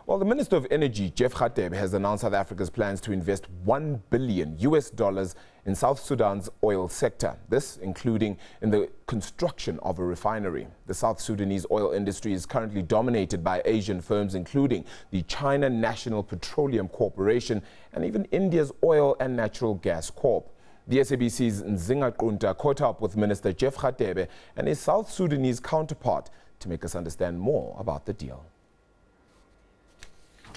Well, the Minister of Energy, Jeff Radebe, has announced South Africa's plans to invest $1 billion in South Sudan's oil sector, this including in the construction of a refinery. The South Sudanese oil industry is currently dominated by Asian firms, including the China National Petroleum Corporation and even India's Oil and Natural Gas Corp. The SABC's Nzinga Qunta caught up with Minister Jeff Radebe and his South Sudanese counterpart to make us understand more about the deal.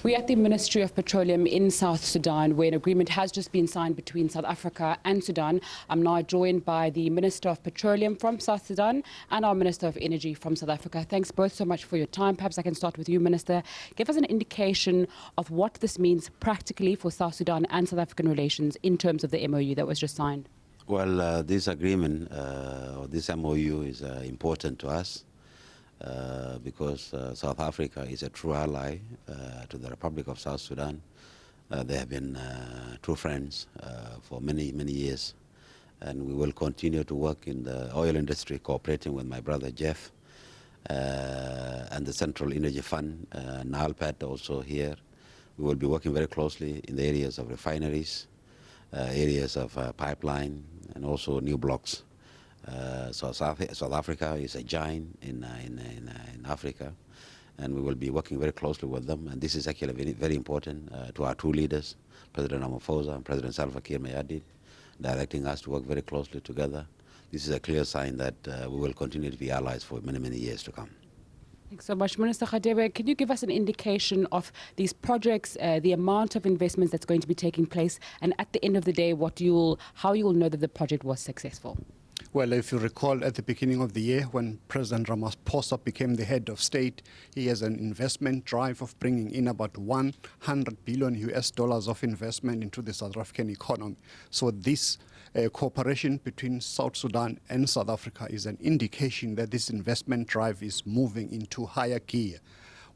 We're at the Ministry of Petroleum in South Sudan, where an agreement has just been signed between South Africa and Sudan. I'm now joined by the Minister of Petroleum from South Sudan and our Minister of Energy from South Africa. Thanks both so much for your time. Perhaps I can start with you, Minister. Give us an indication of what this means practically for South Sudan and South African relations in terms of the MOU that was just signed. Well, this agreement, or this MOU is important to us. Because South Africa is a true ally to the Republic of South Sudan. They have been true friends for many, many years. And we will continue to work in the oil industry, cooperating with my brother Jeff and the Central Energy Fund, NALPAT also here. We will be working very closely in the areas of refineries, areas of pipeline, and also new blocks. South Africa is a giant in Africa, and we will be working very closely with them. And this is actually very, very important to our two leaders, President Ramaphosa and President Salva Kiir Mayardit, directing us to work very closely together. This is a clear sign that we will continue to be allies for many, many years to come. Thanks so much. Minister Radebe, can you give us an indication of these projects, the amount of investments that's going to be taking place, and at the end of the day, how you will know that the project was successful? Well, if you recall at the beginning of the year when President Ramaphosa became the head of state, he has an investment drive of bringing in about $100 billion of investment into the South African economy. So this cooperation between South Sudan and South Africa is an indication that this investment drive is moving into higher gear.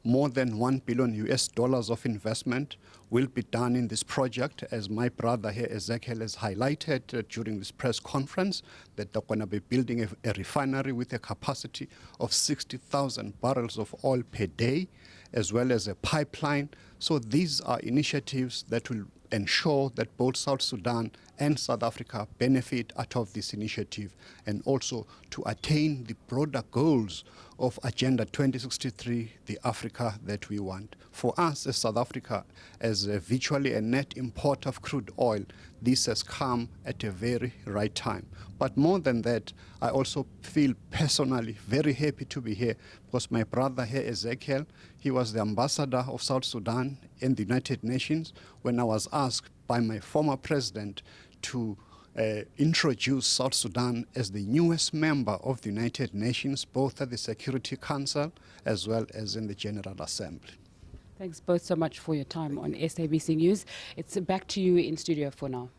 More than $1 billion of investment will be done in this project, as my brother here, Ezekiel, has highlighted during this press conference, that they're going to be building a refinery with a capacity of 60,000 barrels of oil per day, as well as a pipeline. So these are initiatives that will ensure that both South Sudan and South Africa benefit out of this initiative, and also to attain the broader goals of Agenda 2063, the Africa that we want. For us as South Africa, as virtually a net importer of crude oil, this has come at a very right time. But more than that, I also feel personally very happy to be here, because my brother here, Ezekiel, he was the ambassador of South Sudan in the United Nations when I was asked by my former president to introduce South Sudan as the newest member of the United Nations, both at the Security Council as well as in the General Assembly. Thanks both so much for your time on SABC News. It's back to you in studio for now.